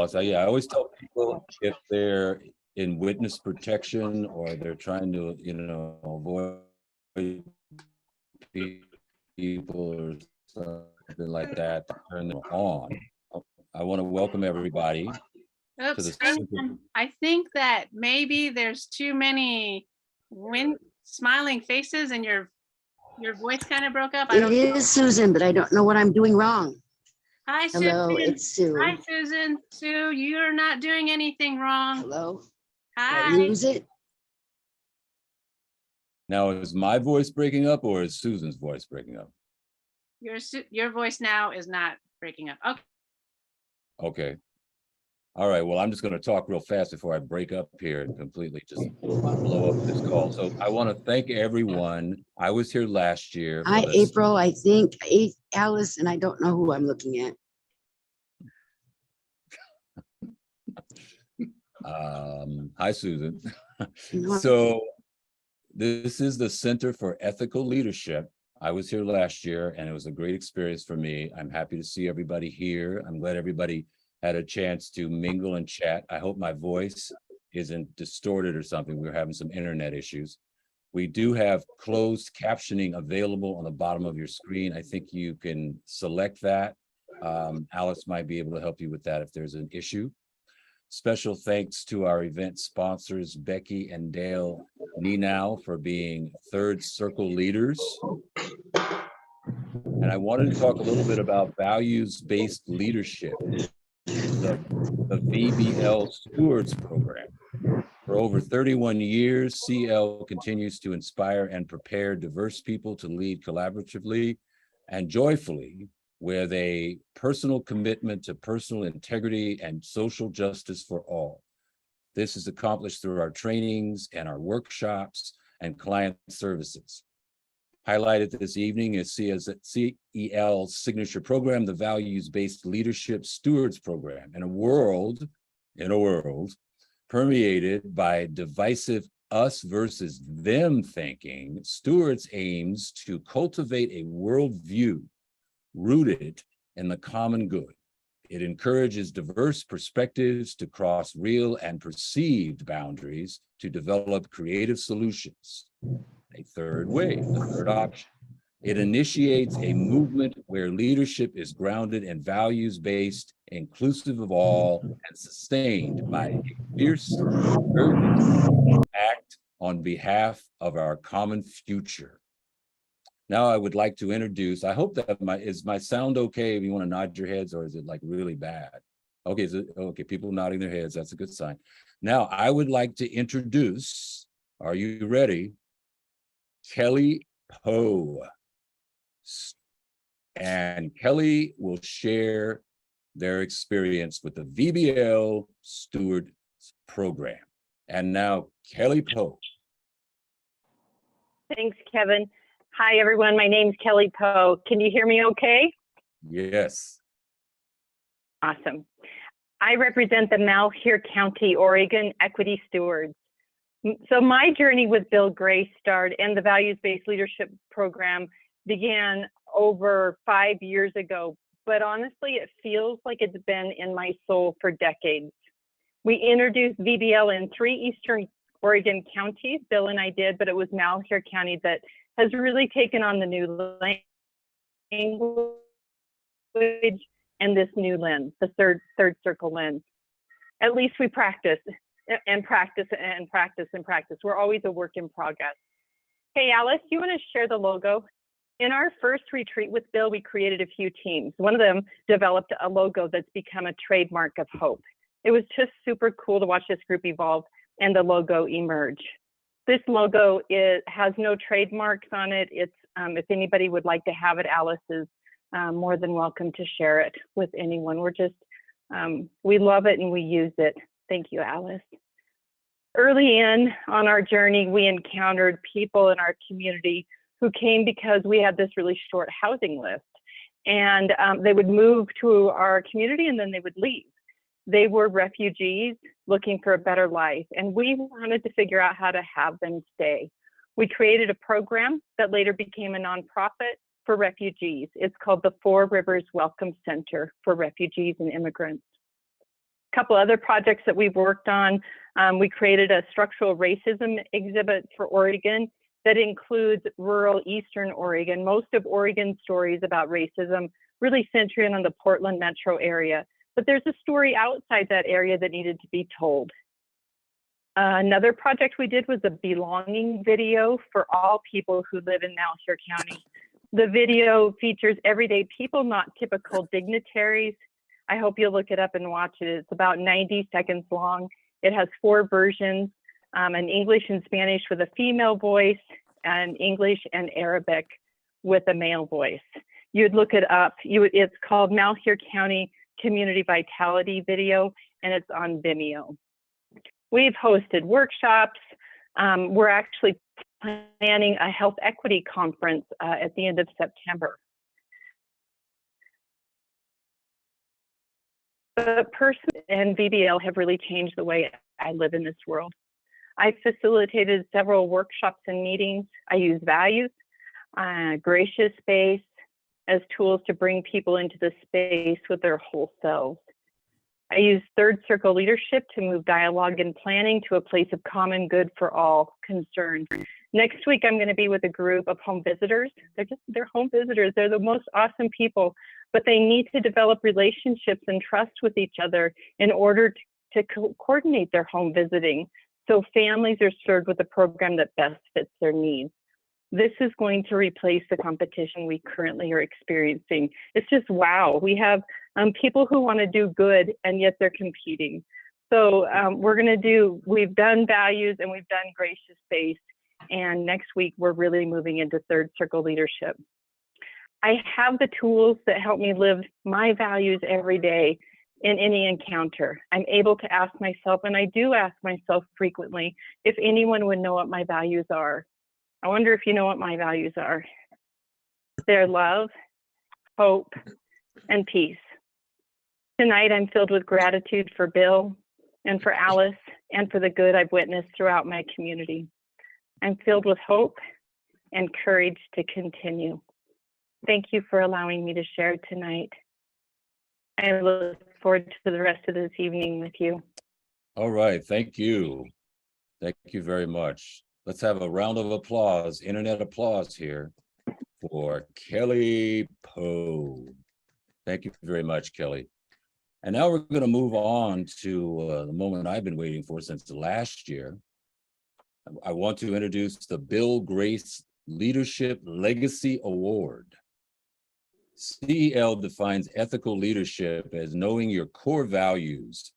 Alice. I always tell people if they're in witness protection or they're trying to, avoid people or something like that, to turn them on. I want to welcome everybody to Oops, the. I think that maybe there's too many smiling faces and your voice kind of broke up. I don't know. It is Susan, but I don't know what I'm doing wrong. Hi, Susan. Hello, it's Sue. Hi, Susan. Sue, you're not doing anything wrong. Hello. Hi. Did I lose it? Now, is my voice breaking up or is Susan's voice breaking up? Your voice now is not breaking up. Okay. Okay. All right. Well, I'm just going to talk real fast before I break up here and completely just blow up this call. So I want to thank everyone. I was here last year. Hi, April. I think Alice, and I don't know who I'm looking at. Hi, Susan. No. So this is the Center for Ethical Leadership. I was here last year and it was a great experience for me. I'm happy to see everybody here. I'm glad everybody had a chance to mingle and chat. I hope my voice isn't distorted or something. We're having some internet issues. We do have closed captioning available on the bottom of your screen. I think you can select that. Alice might be able to help you with that if there's an issue. Special thanks to our event sponsors, Becky and Dale Nenow, for being third circle leaders. And I wanted to talk a little bit about values-based leadership, the VBL Stewards program. For over 31 years, CL continues to inspire and prepare diverse people to lead collaboratively and joyfully with a personal commitment to personal integrity and social justice for all. This is accomplished through our trainings and our workshops and client services. Highlighted this evening is CEL's signature program, the Values-Based Leadership Stewards Program. In a world permeated by divisive us versus them thinking, Stewards aims to cultivate a worldview rooted in the common good. It encourages diverse perspectives to cross real and perceived boundaries to develop creative solutions. A third way, a third option. It initiates a movement where leadership is grounded in values-based, inclusive of all, and sustained by a fierce urgency to act on behalf of our common future. Now I would like to introduce, I hope that is my sound okay if you want to nod your heads, or is it like really bad? Okay, okay, people nodding their heads, that's a good sign. Now I would like to introduce, are you ready? Kelly Poe. And Kelly will share their experience with the VBL Steward program. And now Kelly Poe. Thanks, Kevin. Hi, everyone. My name's Kelly Poe. Can you hear me okay? Yes. Awesome. I represent the Malheur County, Oregon Equity Stewards. So my journey with Bill Greystard and the Values-Based Leadership Program began over 5 years ago, but honestly, it feels like it's been in my soul for decades. We introduced VBL in 3 Eastern Oregon counties, Bill and I did, but it was Malheur County that has really taken on the new language and this new lens, the third circle lens. At least we practice and practice and practice and practice. We're always a work in progress. Hey, Alice, you want to share the logo? In our first retreat with Bill, we created a few teams. One of them developed a logo that's become a trademark of hope. It was just super cool to watch this group evolve and the logo emerge. This logo has no trademarks on it. It's if anybody would like to have it, Alice is more than welcome to share it with anyone. We're just, we love it and we use it. Thank you, Alice. Early on our journey, we encountered people in our community who came because we had this really short housing list. And they would move to our community and then they would leave. They were refugees looking for a better life, and we wanted to figure out how to have them stay. We created a program that later became a nonprofit for refugees. It's called the Four Rivers Welcome Center for Refugees and Immigrants. couple other projects that we've worked on. We created a structural racism exhibit for Oregon that includes rural Eastern Oregon. Most of Oregon's stories about racism really center in on the Portland metro area, but there's a story outside that area that needed to be told. Another project we did was a belonging video for all people who live in Malheur County. The video features everyday people, not typical dignitaries. I hope you'll look it up and watch it. It's about 90 seconds long. It has 4 versions, an English and Spanish with a female voice, and English and Arabic with a male voice. You'd look it up. It's called Malheur County Community Vitality Video, and it's on Vimeo. We've hosted workshops. We're actually planning a health equity conference at the end of September. The person and VBL have really changed the way I live in this world. I facilitated several workshops and meetings. I use values, gracious space as tools to bring people into the space with their whole selves. I use third circle leadership to move dialogue and planning to a place of common good for all concerned. Next week, I'm going to be with a group of home visitors. They're home visitors. They're the most awesome people, but they need to develop relationships and trust with each other in order to coordinate their home visiting. So families are served with a program that best fits their needs. This is going to replace the competition we currently are experiencing. It's just wow. We have people who want to do good and yet they're competing. So we've done values and we've done gracious space. And next week, we're really moving into third circle leadership. I have the tools that help me live my values every day in any encounter. I'm able to ask myself, and I do ask myself frequently, if anyone would know what my values are. I wonder if you know what my values are. They're love, hope, and peace. Tonight, I'm filled with gratitude for Bill and for Alice and for the good I've witnessed throughout my community. I'm filled with hope and courage to continue. Thank you for allowing me to share tonight. I look forward to the rest of this evening with you. All right, thank you. Thank you very much. Let's have a round of applause, internet applause here for Kelly Poe. Thank you very much, Kelly. And now we're going to move on to the moment I've been waiting for since last year. I want to introduce the Bill Grace Leadership Legacy Award. CEL defines ethical leadership as knowing your core values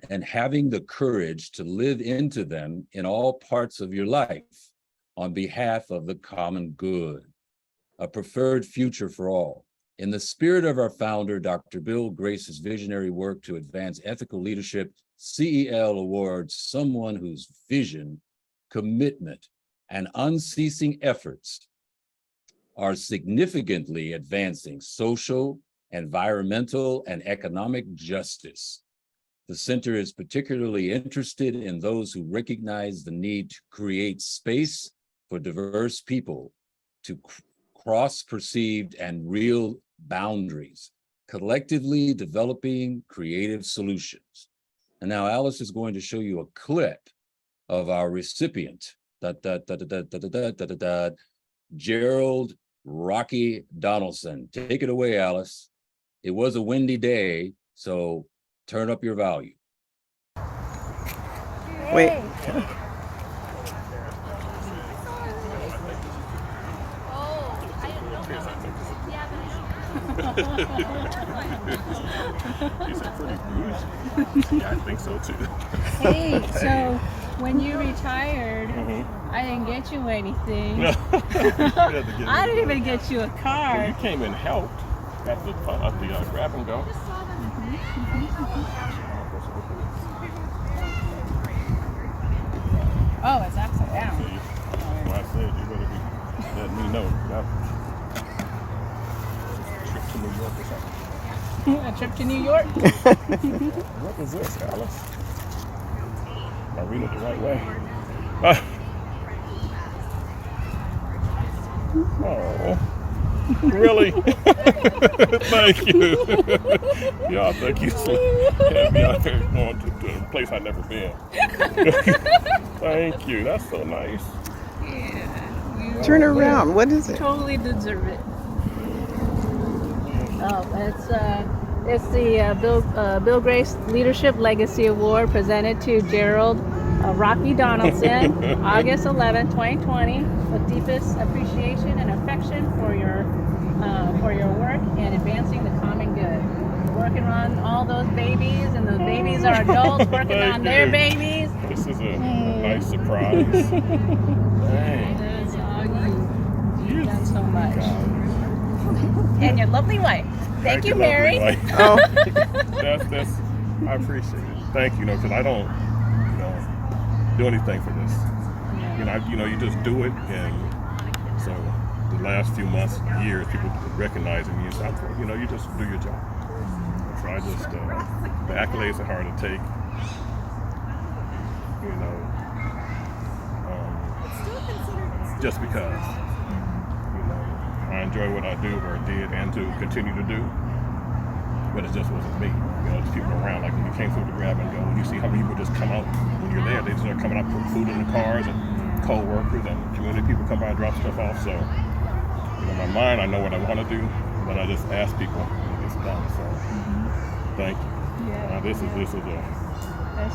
and having the courage to live into them in all parts of your life on behalf of the common good, a preferred future for all. In the spirit of our founder, Dr. Bill Grace's visionary work to advance ethical leadership, CEL awards someone whose vision, commitment, and unceasing efforts are significantly advancing social, environmental, and economic justice. The center is particularly interested in those who recognize the need to create space for diverse people to cross perceived and real boundaries, collectively developing creative solutions. And now Alice is going to show you a clip of our recipient, Gerald Rocky Donaldson. Take it away, Alice. It was a windy day, so turn up your volume. Wait. These are pretty bougie. Yeah, I think so too. Hey, so when you retired, I didn't get you anything. I didn't even get you a car. Well, you came and helped at the grab and go. Oh, it's upside down. Well, I said you better be letting me know. Trip to New York or something. A trip to New York? What is this, Alice? Am I reading it the right way? Oh. Really? Thank you. Y'all think you have me out here going to a place I've never been. Thank you. That's so nice. Yeah, you Turn around. What is it? totally deserve it. Oh, it's the Bill Grace Leadership Legacy Award presented to Gerald Rocky Donaldson, August 11, 2020, with deepest appreciation and affection for your work in advancing the common good. Working on all those babies, and those babies are adults working on their babies. This is a nice surprise. Dang. That's all you. You've done so much. And your lovely wife. Thank you, Mary. Oh, That's I appreciate it. Thank you, because I don't, do anything for this. You just do it, and so the last few months, years, people recognizing you. So you just do your job. So I just the accolades are hard to take. Just because I enjoy what I do or did and to continue to do, but it just wasn't me. There's people around, like when you came through the grab and go, when you see how many people just come out when you're there, they just are coming out, putting food in the cars, and co-workers and community people come by and drop stuff off. So, in my mind, I know what I want to do, but I just ask people when it's done. So, thank you. Yeah. This is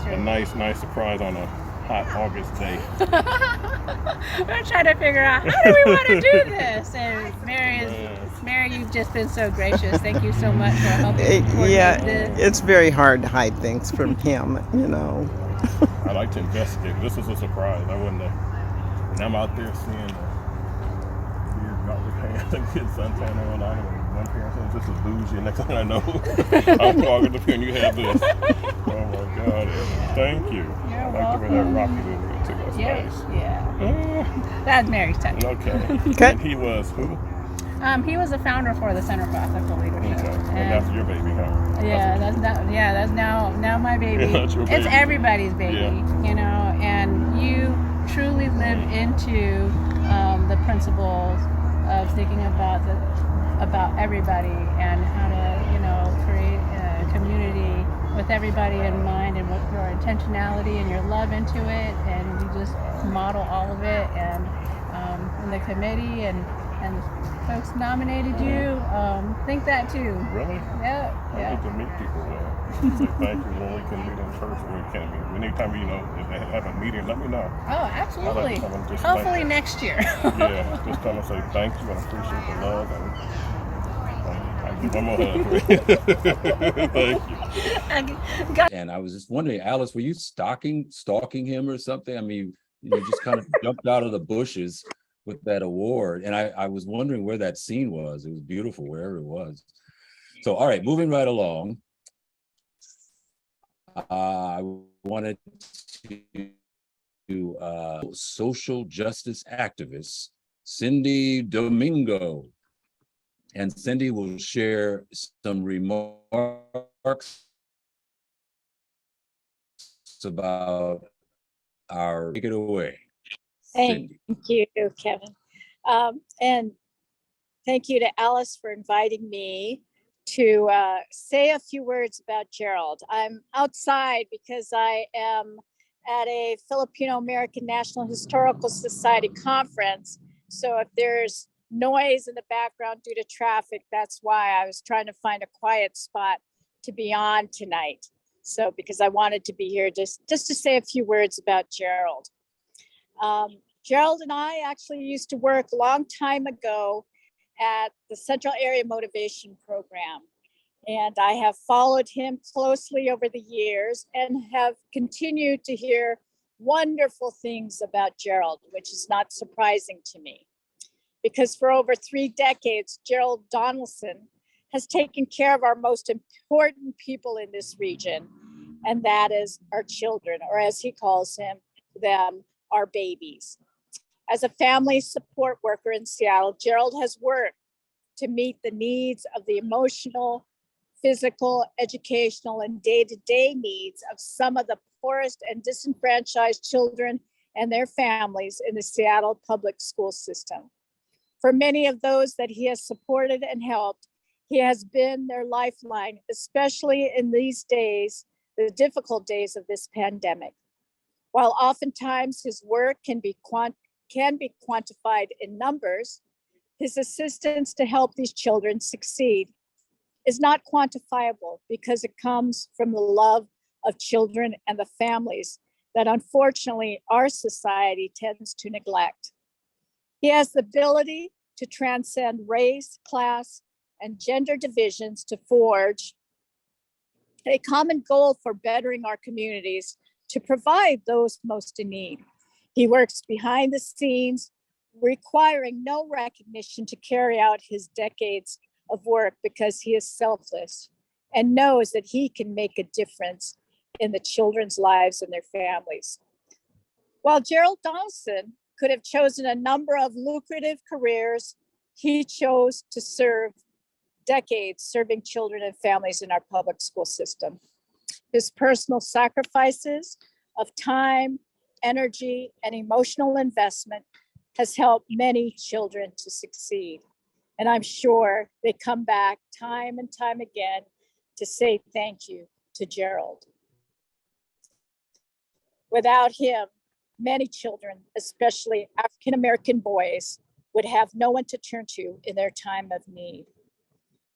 a nice surprise on a hot August day. We're trying to figure out how do we want to do this, and Mary, you've just been so gracious. Thank you so much for helping coordinate this. It's very hard to hide things from him, I like to investigate. This is a surprise. I wouldn't have. And I'm out there seeing the weird gauntlet pants and kids suntan on. I know one parent says this is bougie. Next thing I know, I'm talking up here and you have this. Oh my God! Thank you. You're I like the way that rocky little bit too. That's nice. Yeah. That's Mary's touch. Okay. And he was who? He was the founder for the Center for Ethical Leadership. Okay. And that's your baby, huh? Yeah, that's now my baby. Yeah, that's your baby. It's everybody's baby, and you truly live into the principles of thinking about everybody and how to create a community with everybody in mind, and with your intentionality and your love into it, and you just model all of it, and the committee and folks nominated you think that too. Really? Yeah. I get to meet people there. Say thank you when we can meet in person. We can't meet. Anytime if they have a meeting, let me know. Oh, absolutely. I like to come and just Hopefully next year. Yeah, just come and say thank you and appreciate the love, and I give one more hug. Thank you. And I was just wondering, Alice, were you stalking him or something? I mean, you just kind of jumped out of the bushes with that award. And I was wondering where that scene was. It was beautiful, wherever it was. So, all right, moving right along. I wanted to social justice activist, Cindy Domingo. And Cindy will share some remarks about our, take it away. Thank you, Kevin. And thank you to Alice for inviting me to say a few words about Gerald. I'm outside because I am at a Filipino American National Historical Society conference. So if there's noise in the background due to traffic, that's why I was trying to find a quiet spot to be on tonight. So because I wanted to be here just to say a few words about Gerald. Gerald and I actually used to work a long time ago at the Central Area Motivation Program. And I have followed him closely over the years and have continued to hear wonderful things about Gerald, which is not surprising to me. Because for over 3 decades, Gerald Donaldson has taken care of our most important people in this region, and that is our children, or as he calls them, our babies. As a family support worker in Seattle, Gerald has worked to meet the needs of the emotional, physical, educational, and day-to-day needs of some of the poorest and disenfranchised children and their families in the Seattle public school system. For many of those that he has supported and helped, he has been their lifeline, especially in these days, the difficult days of this pandemic. While oftentimes his work can be quantified in numbers, his assistance to help these children succeed is not quantifiable because it comes from the love of children and the families that unfortunately our society tends to neglect. He has the ability to transcend race, class, and gender divisions to forge a common goal for bettering our communities to provide those most in need. He works behind the scenes, requiring no recognition to carry out his decades of work because he is selfless and knows that he can make a difference in the children's lives and their families. While Gerald Donaldson could have chosen a number of lucrative careers, he chose to serve decades serving children and families in our public school system. His personal sacrifices of time, energy, and emotional investment has helped many children to succeed. And I'm sure they come back time and time again to say thank you to Gerald. Without him, many children, especially African-American boys, would have no one to turn to in their time of need.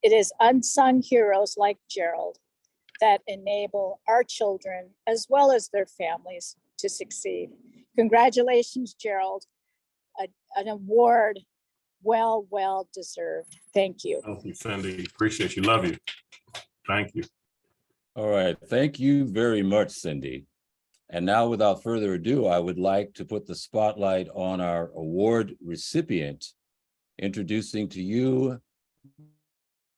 It is unsung heroes like Gerald that enable our children, as well as their families, to succeed. Congratulations, Gerald. An award well deserved. Thank you. Thank you, Cindy. Appreciate you. Love you. Thank you. All right, thank you very much, Cindy. And now, without further ado, I would like to put the spotlight on our award recipient, introducing to you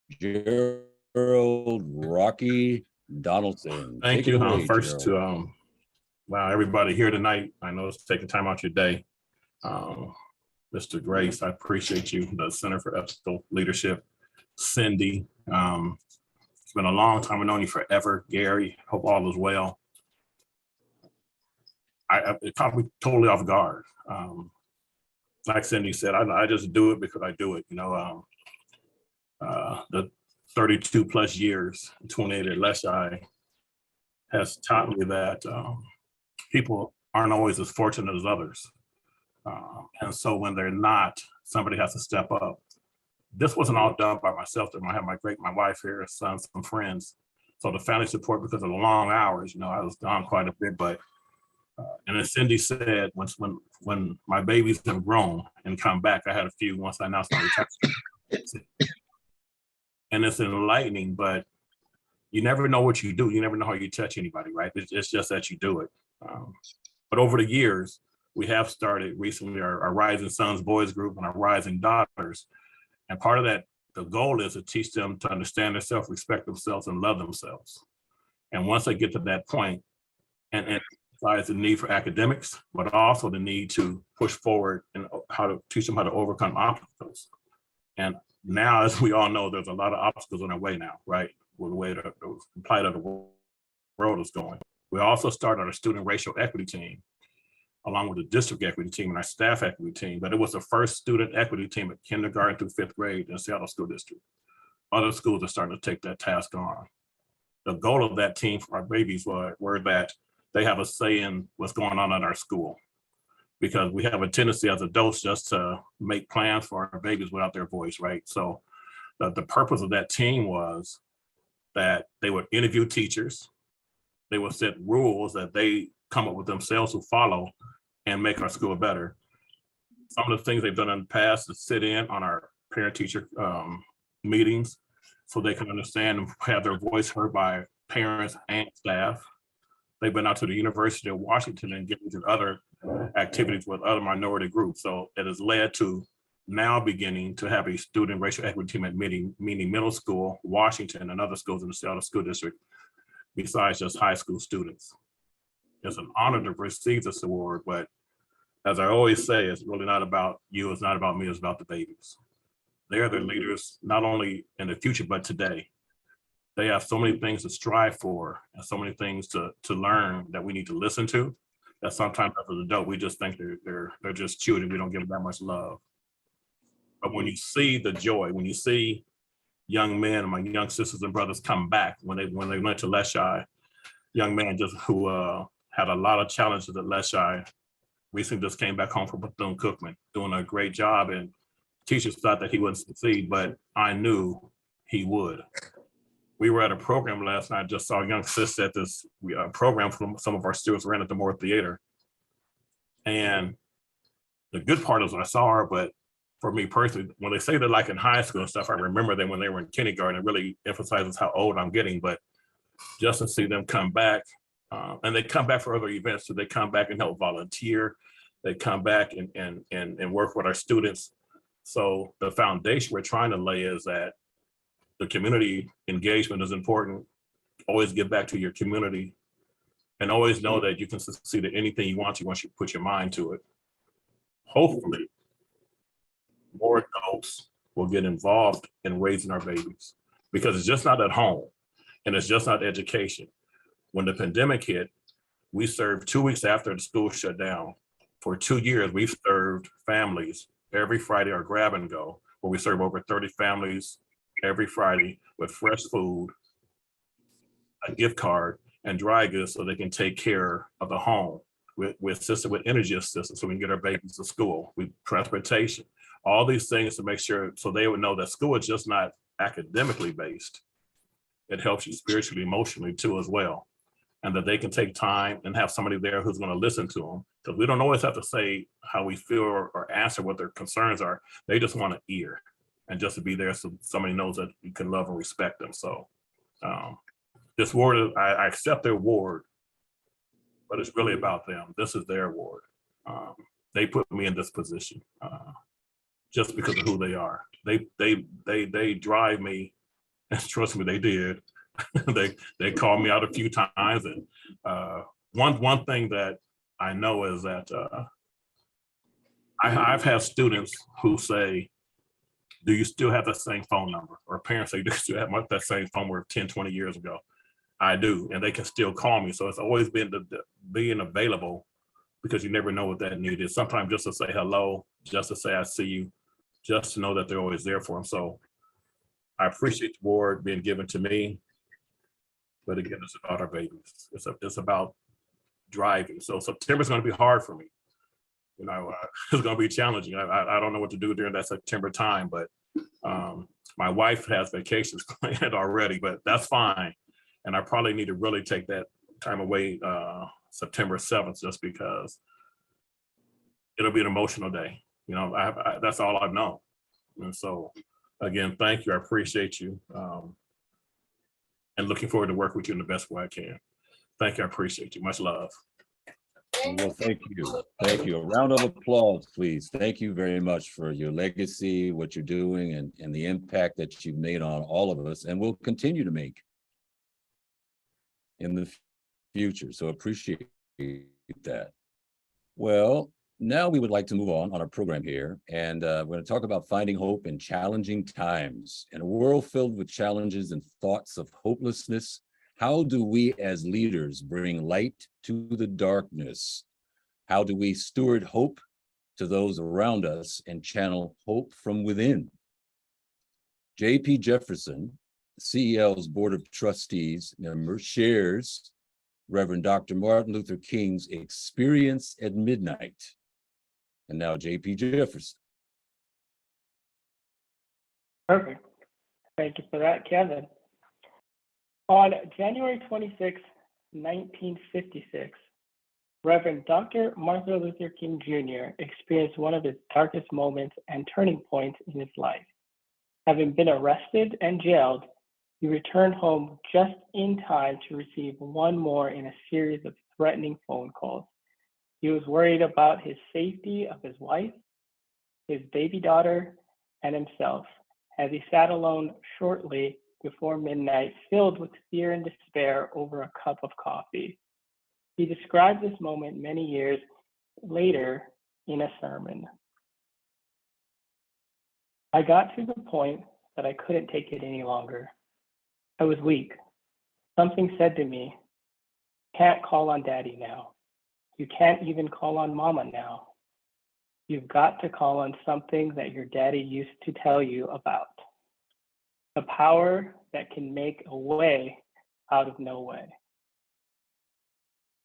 Gerald Rocky Donaldson. Thank Take it you. away, First Gerald. to wow, everybody here tonight. I know it's taking time out your day. Mr. Grace, I appreciate you. The Center for Ethical Leadership. Cindy, it's been a long time. I've known you forever. Gary, hope all is well. It caught me totally off guard. Like Cindy said, I just do it because I do it. You know, the 32 plus years, 28 at Leschi, has taught me that people aren't always as fortunate as others. And so when they're not, somebody has to step up. This wasn't all done by myself. I have my wife here, a son, some friends. So the family support, because of the long hours, you know, I was gone quite a bit, but and as Cindy said, when my babies have grown and come back, I had a few once I announced my retirement. And it's enlightening, but you never know what you do. You never know how you touch anybody, right? It's just that you do it. But over the years, we have started recently our Rising Sons Boys group and our Rising Daughters. And part of that, the goal is to teach them to understand themselves, respect themselves, and love themselves. And once they get to that point, and the need for academics, but also the need to push forward and how to teach them how to overcome obstacles. And now, as we all know, there's a lot of obstacles on our way now, right? With the way the plight of the world is going. We also started our student racial equity team, along with the district equity team and our staff equity team. But it was the first student equity team at kindergarten through 5th grade in the Seattle School District. Other schools are starting to take that task on. The goal of that team for our babies were that they have a say in what's going on at our school, because we have a tendency as adults just to make plans for our babies without their voice, right? So the purpose of that team was that they would interview teachers, they would set rules that they come up with themselves to follow and make our school better. Some of the things they've done in the past is sit in on our parent-teacher meetings so they can understand and have their voice heard by parents and staff. They've been out to the University of Washington and engaged in other activities with other minority groups. So it has led to now beginning to have a student racial equity team at meeting Middle School, Washington, and other schools in the Seattle School District, besides just high school students. It's an honor to receive this award, but as I always say, it's really not about you, it's not about me, it's about the babies. They're the leaders, not only in the future, but today. They have so many things to strive for and so many things to learn that we need to listen to, that sometimes as an adult, we just think they're just children. We don't give them that much love. But when you see the joy, when you see young men, my young sisters and brothers come back when they went to Leschi, young man just who had a lot of challenges at Leschi, recently just came back home from Bethune-Cookman, doing a great job, and teachers thought that he wouldn't succeed, but I knew he would. We were at a program last night, just saw a young sister at this program from some of our students ran at the Moore Theater. And the good part is I saw her, but for me personally, when they say they're like in high school and stuff, I remember them when they were in kindergarten. It really emphasizes how old I'm getting, but just to see them come back, and they come back for other events, so they come back and help volunteer. They come back and work with our students. So the foundation we're trying to lay is that the community engagement is important. Always get back to your community and always know that you can succeed at anything you want to once you put your mind to it. Hopefully, more adults will get involved in raising our babies, because it's just not at home and it's just not education. When the pandemic hit, we served 2 weeks after the school shut down. For 2 years, we've served families every Friday, our grab and go, where we serve over 30 families every Friday with fresh food, a gift card, and dry goods so they can take care of the home. We assist with energy assistance so we can get our babies to school, with transportation, all these things to make sure so they would know that school is just not academically based. It helps you spiritually, emotionally too as well. And that they can take time and have somebody there who's going to listen to them. Because we don't always have to say how we feel or answer what their concerns are. They just want an ear and just to be there so somebody knows that you can love and respect them. So this award, I accept their award, but it's really about them. This is their award. They put me in this position just because of who they are. They drive me, and trust me, they did. they called me out a few times, and one thing that I know is that I've had students who say, do you still have that same phone number? Or parents say, do you still have that same phone number 10, 20 years ago? I do, and they can still call me. So it's always been being available, because you never know what that need is. Sometimes just to say hello, just to say I see you, just to know that they're always there for them. So I appreciate the award being given to me. But again, it's about our babies. It's about driving. So September's going to be hard for me. You know, it's going to be challenging. I don't know what to do during that September time, but my wife has vacations planned already, but that's fine. And I probably need to really take that time away September 7th, just because it'll be an emotional day. You know, that's all I've known. And so again, thank you. I appreciate you. And looking forward to working with you in the best way I can. Thank you. I appreciate you. Much love. Well, thank you. Thank you. A round of applause, please. Thank you very much for your legacy, what you're doing, and the impact that you've made on all of us and will continue to make in the future. So appreciate that. Well, now we would like to move on our program here, and we're going to talk about finding hope in challenging times. In a world filled with challenges and thoughts of hopelessness, how do we as leaders bring light to the darkness? How do we steward hope to those around us and channel hope from within? J.P. Jefferson, CEL's Board of Trustees member, shares Reverend Dr. Martin Luther King's experience at midnight. And now J.P. Jefferson. Perfect. Thank you for that, Kevin. On January 26, 1956, Reverend Dr. Martin Luther King Jr. experienced one of his darkest moments and turning points in his life. Having been arrested and jailed, he returned home just in time to receive one more in a series of threatening phone calls. He was worried about his safety of his wife, his baby daughter, and himself, as he sat alone shortly before midnight, filled with fear and despair over a cup of coffee. He described this moment many years later in a sermon. I got to the point that I couldn't take it any longer. I was weak. Something said to me, "Can't call on daddy now. You can't even call on mama now. you've got to call on something that your daddy used to tell you about. The power that can make a way out of no way.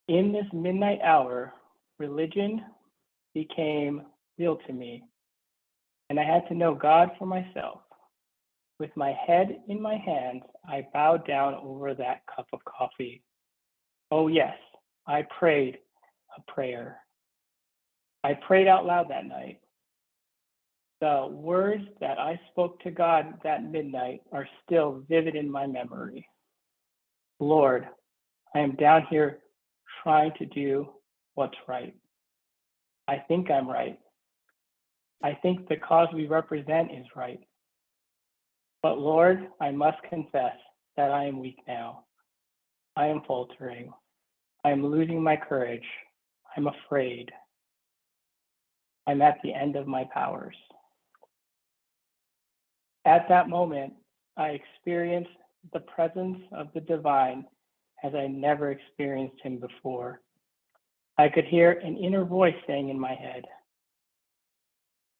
In this midnight hour, religion became real to me, and I had to know God for myself. With my head in my hands, I bowed down over that cup of coffee. Oh yes, I prayed a prayer. I prayed out loud that night. The words that I spoke to God that midnight are still vivid in my memory. Lord, I am down here trying to do what's right. I think I'm right. I think the cause we represent is right. But Lord, I must confess that I am weak now. I am faltering. I am losing my courage. I'm afraid. I'm at the end of my powers. At that moment, I experienced the presence of the divine as I never experienced him before. I could hear an inner voice saying in my head,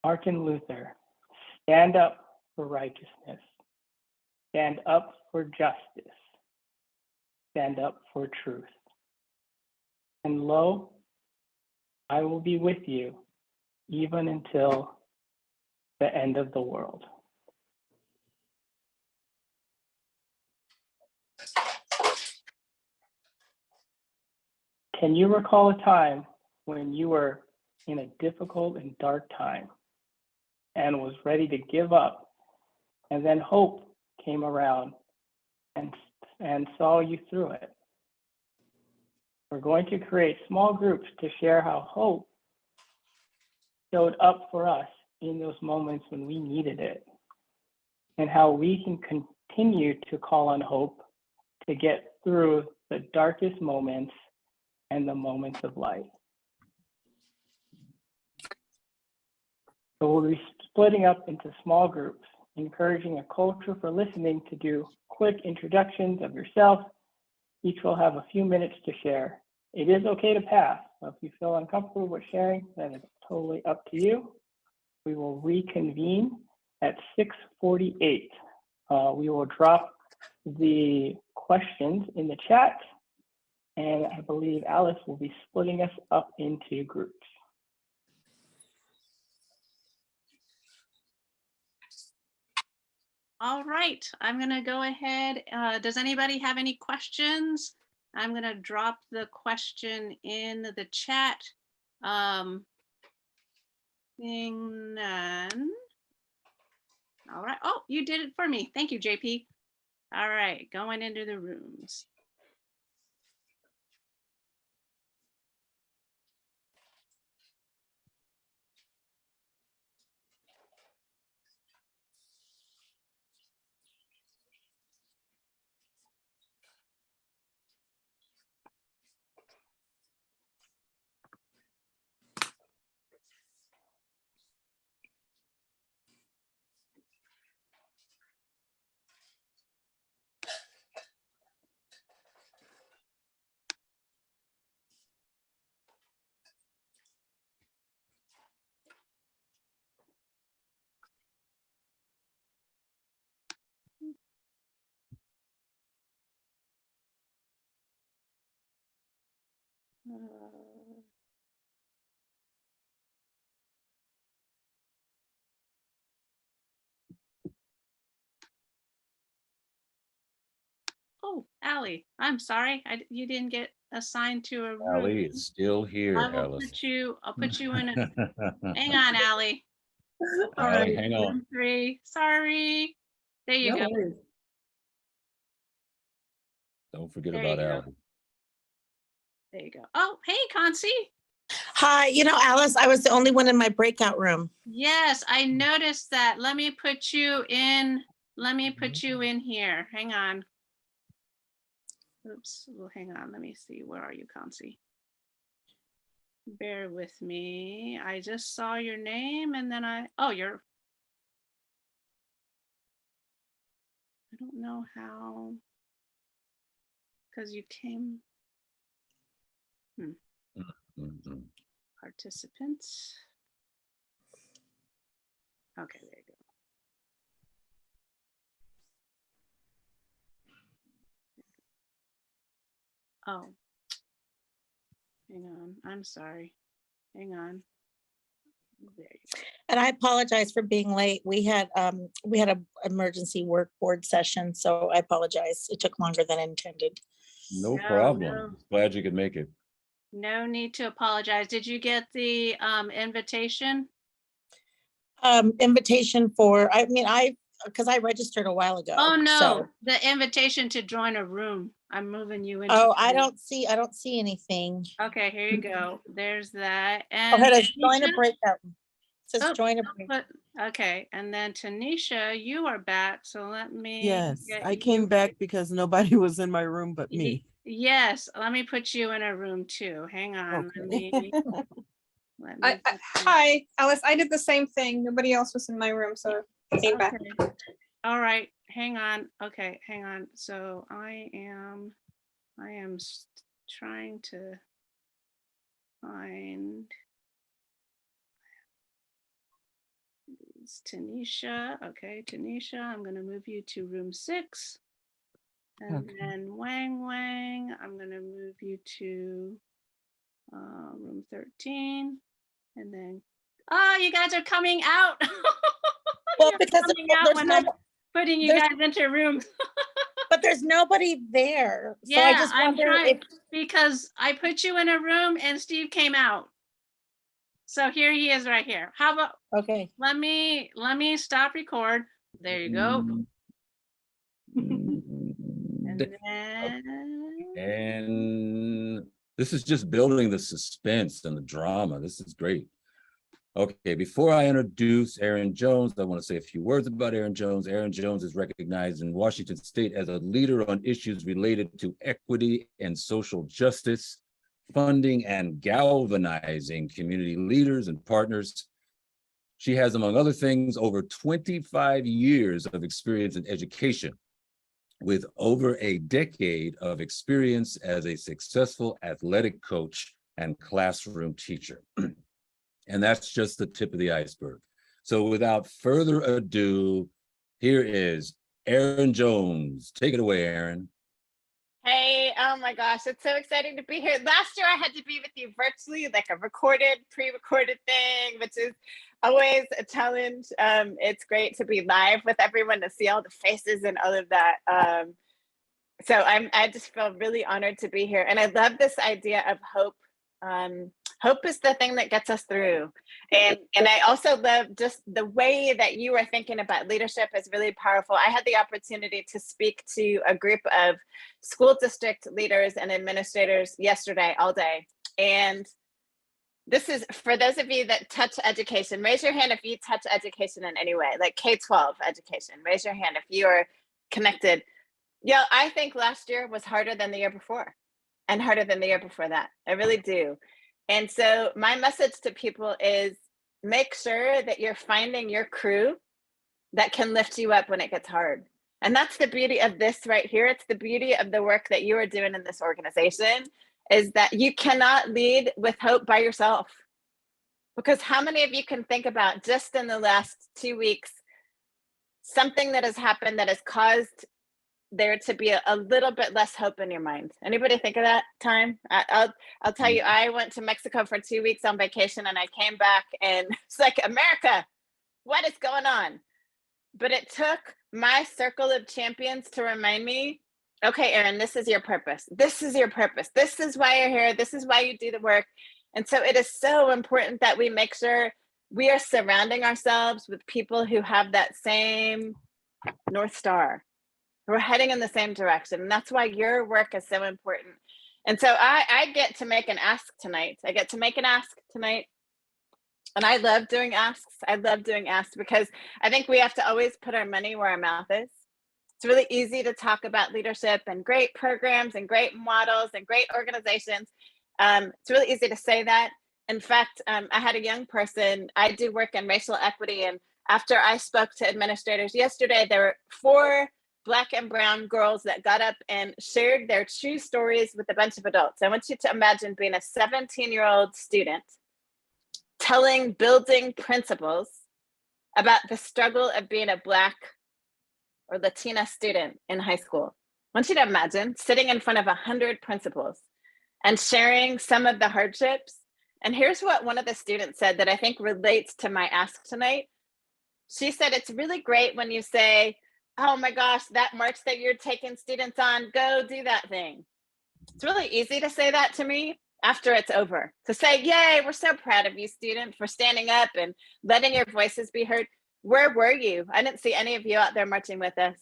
Martin Luther, stand up for righteousness. Stand up for justice. Stand up for truth. And lo, I will be with you even until the end of the world. Can you recall a time when you were in a difficult and dark time and was ready to give up, and then hope came around and saw you through it? We're going to create small groups to share how hope showed up for us in those moments when we needed it, and how we can continue to call on hope to get through the darkest moments and the moments of light. So we'll be splitting up into small groups, encouraging a culture for listening to do quick introductions of yourself. Each will have a few minutes to share. It is okay to pass. So if you feel uncomfortable with sharing, then it's totally up to you. We will reconvene at 6:48. We will drop the questions in the chat, and I believe Alice will be splitting us up into groups. All right, I'm gonna go ahead. Does anybody have any questions? I'm gonna drop the question in the chat. Seeing none. All right. Oh, you did it for me. Thank you, JP. All right, going into the rooms. Oh, Allie, I'm sorry. You didn't get assigned to a room. Allie is still here, I will Alice. I'll put you in a, hang on, Allie. All right, hang on. Room 3, sorry. There you go. Don't forget There about you go. Allie. There you go. Oh, hey, Concy. Hi, Alice, I was the only one in my breakout room. Yes, I noticed that. Let me put you in here. Hang on. Oops, well, hang on. Let me see. Where are you, Concy? Bear with me. I just saw your name and then I don't know how, because you came. Mhm. Participants. Okay, there you go. Oh, hang on. I'm sorry. Hang on. There you go. And I apologize for being late. We had a emergency work board session, so I apologize. It took longer than intended. No No, problem. no. Glad you could make it. No need to apologize. Did you get the invitation? Invitation for, because I registered a while ago. Oh, no, so- the invitation to join a room. I'm moving you into. Oh, the I room. don't see anything. Okay, here you go. There's that. Oh, And it says join a Tanisha? breakout. It says Oh, join a oh, breakout. okay, and then Tanisha, you are back. So let me. Yes, get I you- came back because nobody was in my room but me. Yes, let me put you in a room too. Hang on. Okay. Let me put you- Hi, Alice. I did the same thing. Nobody else was in my room, so I came back. Okay. All right, hang on. Okay, hang on. So I am trying to find it's Tanisha. Okay, Tanisha, I'm gonna move you to room 6. And Okay. then Wang, I'm gonna move you to room 13. And then, oh, you guys are coming out. Well, You're because coming out there's when no, I'm putting you there's- guys into rooms. but there's nobody there. So Yeah, I just I'm wonder trying if, because I put you in a room and Steve came out. So here he is right here. How about okay. let me stop record. There you go. And then And this is just building the suspense and the drama. This is great. Okay, before I introduce Erin Jones, I want to say a few words about Erin Jones. Erin Jones is recognized in Washington State as a leader on issues related to equity and social justice, funding and galvanizing community leaders and partners. She has, among other things, over 25 years of experience in education, with over a decade of experience as a successful athletic coach and classroom teacher. And that's just the tip of the iceberg. So without further ado, here is Erin Jones. Take it away, Erin. Hey, oh my gosh, it's so exciting to be here. Last year I had to be with you virtually, like a pre-recorded thing, which is always a challenge. It's great to be live with everyone, to see all the faces and all of that. So I just feel really honored to be here. And I love this idea of hope. Hope is the thing that gets us through. And I also love just the way that you are thinking about leadership is really powerful. I had the opportunity to speak to a group of school district leaders and administrators yesterday all day. And this is for those of you that touch education. Raise your hand if you touch education in any way, like K-12 education. Raise your hand if you are connected. Yeah, I think last year was harder than the year before and harder than the year before that. I really do. And so my message to people is make sure that you're finding your crew that can lift you up when it gets hard. And that's the beauty of this right here. It's the beauty of the work that you are doing in this organization, is that you cannot lead with hope by yourself. Because how many of you can think about just in the last 2 weeks, something that has happened that has caused there to be a little bit less hope in your mind? Anybody think of that time? I'll tell you, I went to Mexico for 2 weeks on vacation and I came back and it's like, America, what is going on? But it took my circle of champions to remind me, okay, Erin, this is your purpose. This is your purpose. This is why you're here. This is why you do the work. And so it is so important that we make sure we are surrounding ourselves with people who have that same North Star. We're heading in the same direction. And that's why your work is so important. And so I get to make an ask tonight. I get to make an ask tonight. And I love doing asks. I love doing asks because I think we have to always put our money where our mouth is. It's really easy to talk about leadership and great programs and great models and great organizations. It's really easy to say that. In fact, I had a young person, I do work in racial equity. And after I spoke to administrators yesterday, there were 4 Black and brown girls that got up and shared their true stories with a bunch of adults. I want you to imagine being a 17-year-old student telling building principals about the struggle of being a Black or Latina student in high school. I want you to imagine sitting in front of 100 principals and sharing some of the hardships. And here's what one of the students said that I think relates to my ask tonight. She said, it's really great when you say, oh my gosh, that march that you're taking students on, go do that thing. It's really easy to say that to me after it's over, to say, yay, we're so proud of you, student, for standing up and letting your voices be heard. Where were you? I didn't see any of you out there marching with us.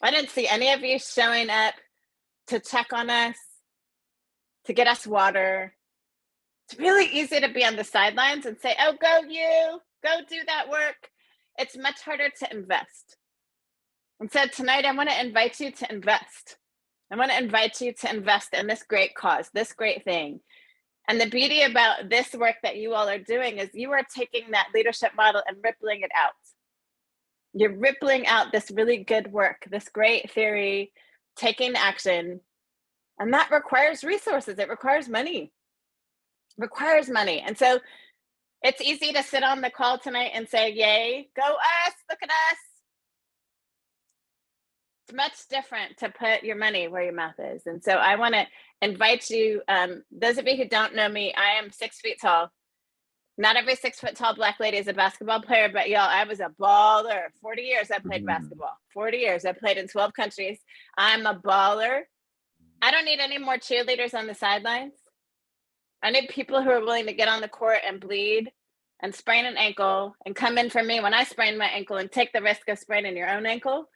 I didn't see any of you showing up to check on us, to get us water. It's really easy to be on the sidelines and say, oh, go you, go do that work. It's much harder to invest. And so tonight, I want to invite you to invest. I want to invite you to invest in this great cause, this great thing. And the beauty about this work that you all are doing is you are taking that leadership model and rippling it out. You're rippling out this really good work, this great theory, taking action. And that requires resources. It requires money. It requires money. And so it's easy to sit on the call tonight and say, yay, go us, look at us. It's much different to put your money where your mouth is. And so I want to invite you, those of you who don't know me, I am 6 feet tall. Not every 6 foot tall Black lady is a basketball player, but y'all, I was a baller. 40 years I played basketball. 40 years I played in 12 countries. I'm a baller. I don't need any more cheerleaders on the sidelines. I need people who are willing to get on the court and bleed and sprain an ankle and come in for me when I sprain my ankle and take the risk of spraining your own ankle.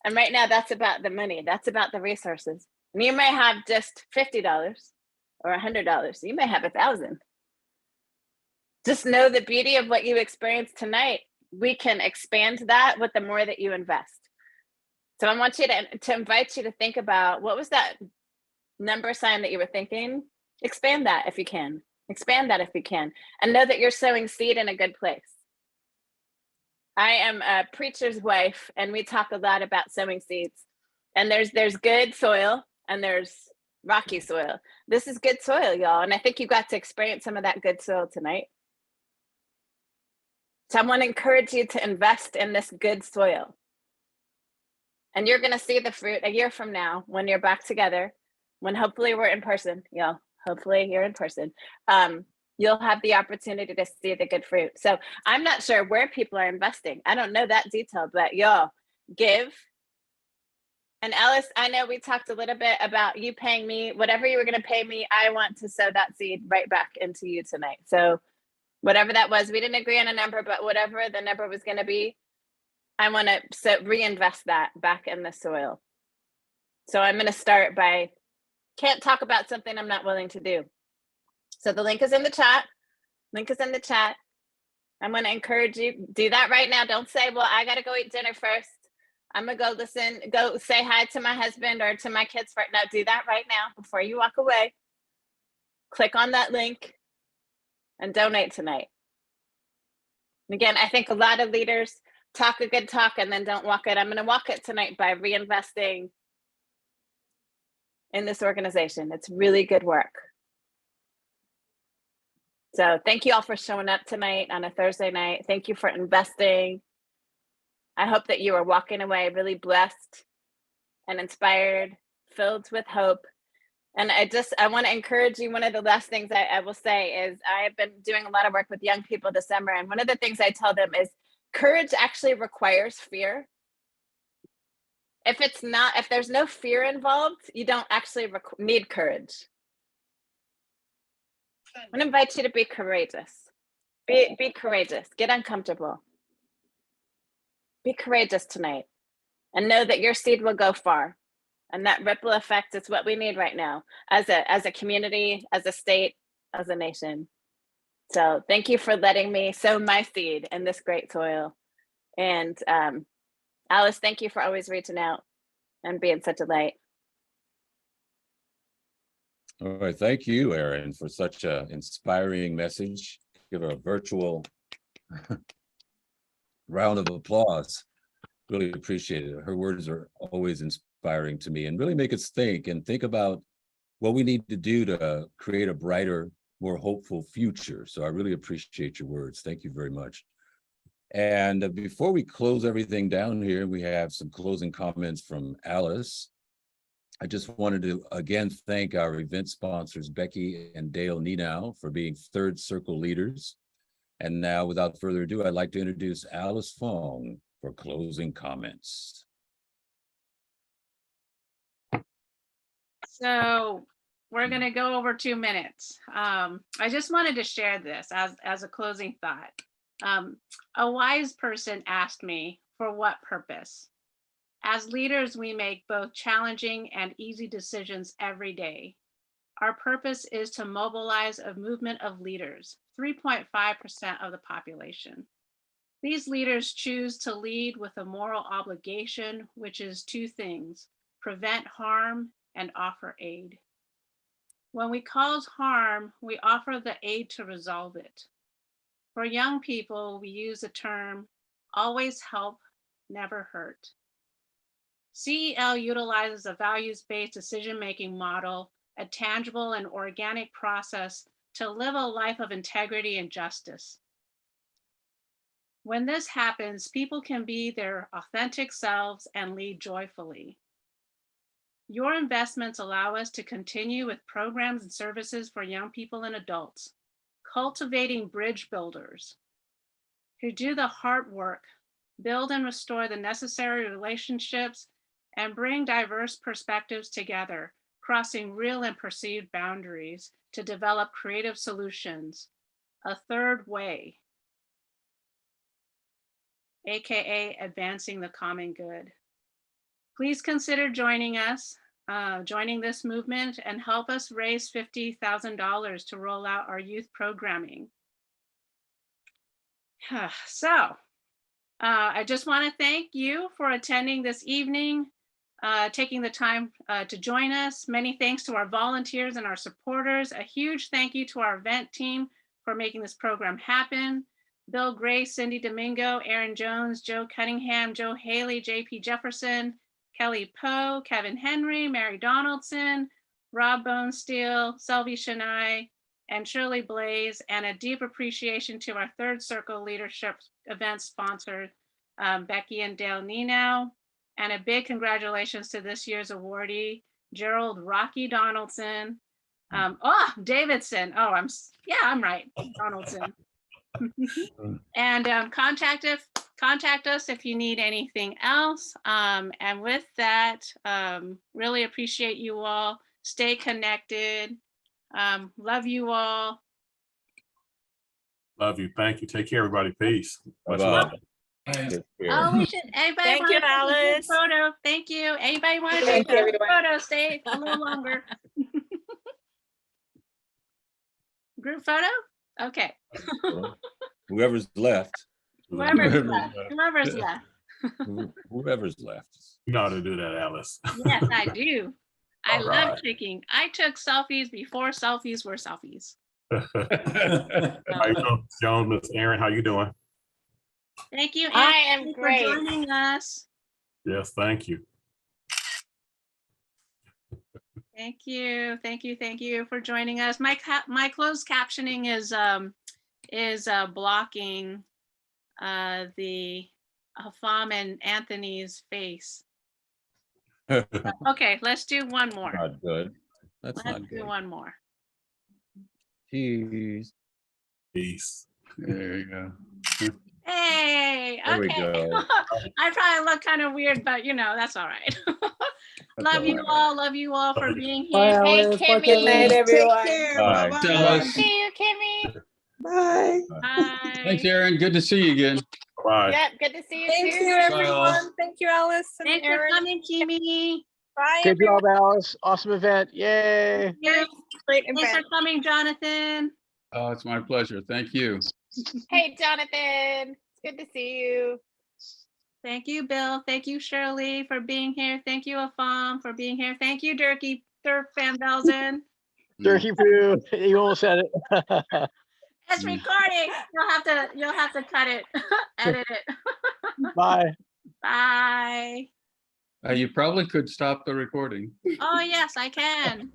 And right now that's about the money. That's about the resources. And you may have just $50 or $100. You may have 1,000. Just know the beauty of what you experienced tonight. We can expand that with the more that you invest. So I want you to invite you to think about, what was that number sign that you were thinking? Expand that if you can. Expand that if you can. And know that you're sowing seed in a good place. I am a preacher's wife, and we talk a lot about sowing seeds. And there's good soil and there's rocky soil. This is good soil, y'all. And I think you got to experience some of that good soil tonight. So I want to encourage you to invest in this good soil. And you're going to see the fruit a year from now when you're back together, when hopefully we're in person, y'all. Hopefully you're in person. You'll have the opportunity to see the good fruit. So I'm not sure where people are investing. I don't know that detail, but y'all give. And Alice, I know we talked a little bit about you paying me, whatever you were going to pay me, I want to sow that seed right back into you tonight. So whatever that was, we didn't agree on a number, but whatever the number was going to be, I want to reinvest that back in the soil. So I'm going to start by, can't talk about something I'm not willing to do. So the link is in the chat. Link is in the chat. I'm going to encourage you, do that right now. Don't say, well, I got to go eat dinner first. I'm going to go listen, go say hi to my husband or to my kids first. No, do that right now before you walk away. Click on that link and donate tonight. And again, I think a lot of leaders talk a good talk and then don't walk it. I'm going to walk it tonight by reinvesting in this organization. It's really good work. So thank you all for showing up tonight on a Thursday night. Thank you for investing. I hope that you are walking away really blessed and inspired, filled with hope. And I want to encourage you. One of the last things I will say is I have been doing a lot of work with young people this summer. And one of the things I tell them is courage actually requires fear. If there's no fear involved, you don't actually need courage. I want to invite you to be courageous. Be courageous. Get uncomfortable. Be courageous tonight and know that your seed will go far. And that ripple effect is what we need right now as a community, as a state, as a nation. So thank you for letting me sow my seed in this great soil. And Alice, thank you for always reaching out and being such a light. All right, thank you, Erin, for such an inspiring message. Give her a virtual round of applause. Really appreciate it. Her words are always inspiring to me and really make us think about what we need to do to create a brighter more hopeful future. So I really appreciate your words. Thank you very much. And before we close everything down here, we have some closing comments from Alice. I just wanted to again thank our event sponsors, Becky and Dale Nenow, for being third circle leaders. And now, without further ado, I'd like to introduce Alice Fong for closing comments. So we're going to go over 2 minutes. I just wanted to share this as a closing thought. A wise person asked me, for what purpose? As leaders, we make both challenging and easy decisions every day. Our purpose is to mobilize a movement of leaders, 3.5% of the population. These leaders choose to lead with a moral obligation, which is 2 things: prevent harm and offer aid. When we cause harm, we offer the aid to resolve it. For young people, we use the term always help, never hurt. CEL utilizes a values-based decision-making model, a tangible and organic process to live a life of integrity and justice. When this happens, people can be their authentic selves and lead joyfully. Your investments allow us to continue with programs and services for young people and adults, cultivating bridge builders who do the hard work, build and restore the necessary relationships, and bring diverse perspectives together, crossing real and perceived boundaries to develop creative solutions. A third way, AKA advancing the common good. Please consider joining us, joining this movement, and help us raise $50,000 to roll out our youth programming. So, I just want to thank you for attending this evening, taking the time to join us. Many thanks to our volunteers and our supporters. A huge thank you to our event team for making this program happen. Bill Gray, Cindy Domingo, Erin Jones, Joe Cunningham, Joe Hailey, JP Jefferson, Kelly Poe, Kevin Henry, Mary Donaldson, Rob Bonesteel, Selvi Chennai, and Shirley Blase, and a deep appreciation to our third circle leadership event sponsor, Becky and Dale Nenow, and a big congratulations to this year's awardee, Gerald Rocky Donaldson. Davidson. I'm right, Donaldson. And contact us if you need anything else. And with that, really appreciate you all. Stay connected. Love you all. Love you. Thank you. Take care, everybody. Peace. Much Bye-bye. love. We should. Anybody Thank want you, to take a group Alice. photo? Thank you. Anybody want to Thank take you, a group everyone. photo? Stay a little longer. Group photo? Okay. Whoever's left. Whoever's left. Whoever's left. You know how to do that, Alice. Yes, I do. I All love right. taking. I took selfies before selfies were selfies. How you doing, Jones? Miss Erin, how you doing? Thank you, I Emcee, am for great. joining us. Yes, thank you. Thank you for joining us. My closed captioning is blocking the Fong and Anthony's face. Okay, let's do one more. Not good. That's Let's not do good. one more. Cheese. Peace. There you go. Hey, There we okay. go. I probably look kind of weird, but that's all right. That's Love you right. all. Love you all for being Bye, here. Hey, Alice. Bye, Kimmy. Kevin. Night, everyone. Take care. Bye. Bye-bye. See you, Kimmy. Bye. Bye. Thanks, Erin. Good to see you again. Bye. Yep, good to see you Thank too. you, everyone. Thank you, Alice and Thanks for Erin. coming, Kimmy. Bye, Good everyone. job, Alice. Awesome event. Yay. Great Thanks for event. coming, Jonathan. Oh, it's my pleasure. Thank you. Hey, Jonathan. It's good to see you. Thank you, Bill. Thank you, Shirley, for being here. Thank you, Fong, for being here. Thank you, Dirk Van Velzen. Turkey poo. You almost said it. It's recording. You'll have to cut it, edit it. Bye. Bye. You probably could stop the recording. Oh yes, I can.